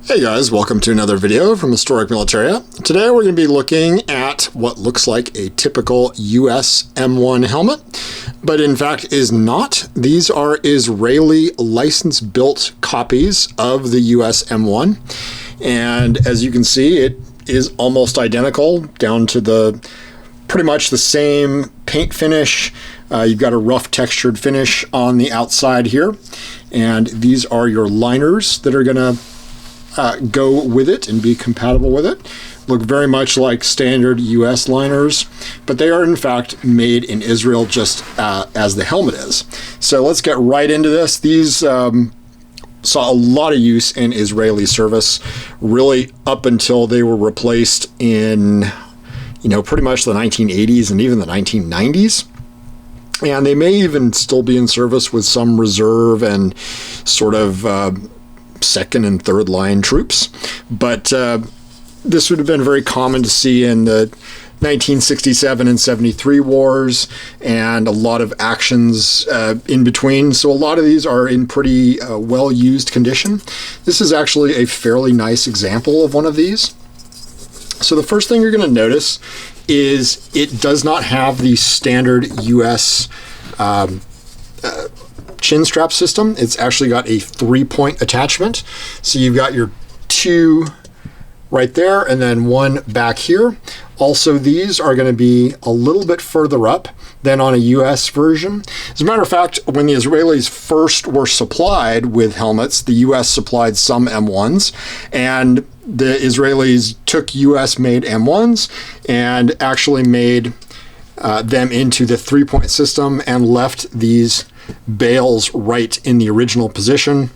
Hey guys, welcome to another video from Historic Militaria. Today we're going to be looking at what looks like a typical US M1 helmet, but in fact is not. These are Israeli license-built copies of the US M1, and as you can see, it is almost identical down to the pretty much the same paint finish. You've got a rough textured finish on the outside here, and these are your liners that are going to go with it and be compatible with it. Look very much like standard US liners, but they are in fact made in Israel just as the helmet is. So let's get right into this. These saw a lot of use in Israeli service, really up until they were replaced in, pretty much the 1980s and even the 1990s. And they may even still be in service with some reserve and sort of second and third line troops, but this would have been very common to see in the 1967 and 73 wars and a lot of actions in between. So a lot of these are in pretty well-used condition. This is actually a fairly nice example of one of these. So the first thing you're going to notice is it does not have the standard US chin strap system. It's actually got a 3-point attachment. So you've got your two right there and then one back here. Also, these are going to be a little bit further up than on a US version. As a matter of fact, when the Israelis first were supplied with helmets, the US supplied some M1s, and the Israelis took US made M1s and actually made them into the 3-point system and left these bales right in the original position.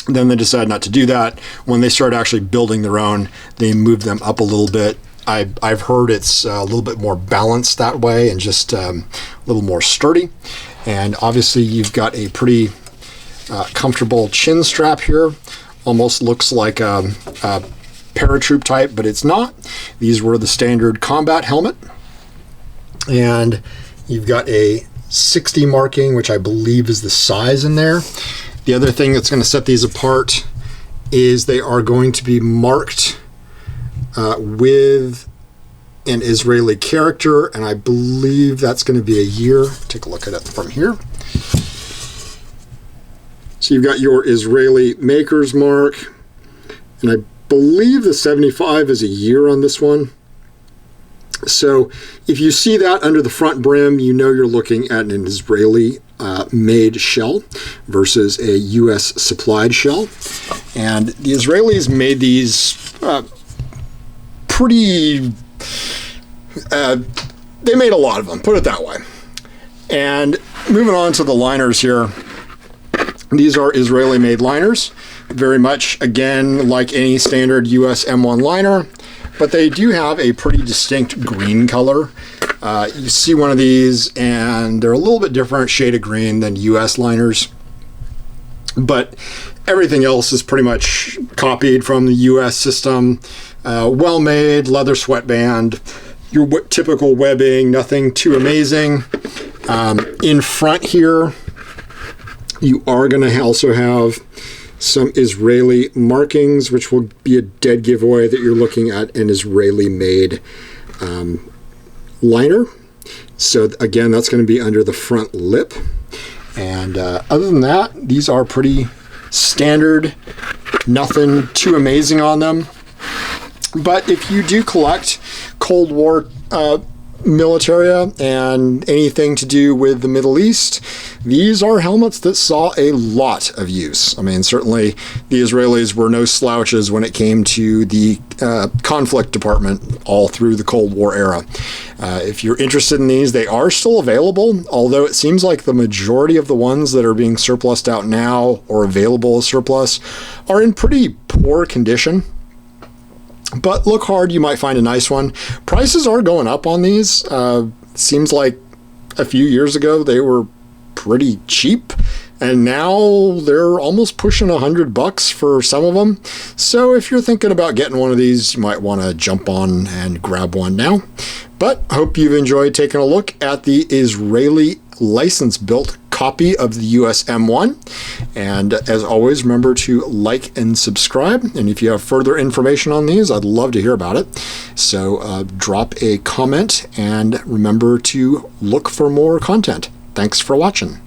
Then they decided not to do that. When they started actually building their own, they moved them up a little bit. I've heard it's a little bit more balanced that way and just a little more sturdy. And obviously you've got a pretty comfortable chin strap here. Almost looks like a paratroop type, but it's not. These were the standard combat helmet. And you've got a 60 marking, which I believe is the size in there. The other thing that's going to set these apart is they are going to be marked with an Israeli character, and I believe that's going to be a year. Take a look at it from here. So you've got your Israeli maker's mark, and I believe the 75 is a year on this one. So if you see that under the front brim, you know you're looking at an Israeli made shell versus a US supplied shell. And the Israelis made these they made a lot of them, put it that way. And moving on to the liners here, these are Israeli made liners, very much again like any standard US M1 liner, but they do have a pretty distinct green color. You see one of these and they're a little bit different shade of green than US liners, but everything else is pretty much copied from the US system. Well made, leather sweatband, your typical webbing, nothing too amazing. In front here, you are going to also have some Israeli markings, which will be a dead giveaway that you're looking at an Israeli-made liner. So again, that's going to be under the front lip. And other than that, these are pretty standard, nothing too amazing on them. But if you do collect Cold War militaria and anything to do with the Middle East, these are helmets that saw a lot of use. I mean, certainly the Israelis were no slouches when it came to the conflict department all through the Cold War era. If you're interested in these, they are still available, although it seems like the majority of the ones that are being surplused out now or available as surplus are in pretty poor condition. But look hard, you might find a nice one. Prices are going up on these. Seems like a few years ago they were pretty cheap, and now they're almost pushing $100 for some of them. So if you're thinking about getting one of these, you might want to jump on and grab one now. But hope you've enjoyed taking a look at the Israeli license-built copy of the US M1. And as always, remember to like and subscribe. And if you have further information on these, I'd love to hear about it. So drop a comment and remember to look for more content. Thanks for watching.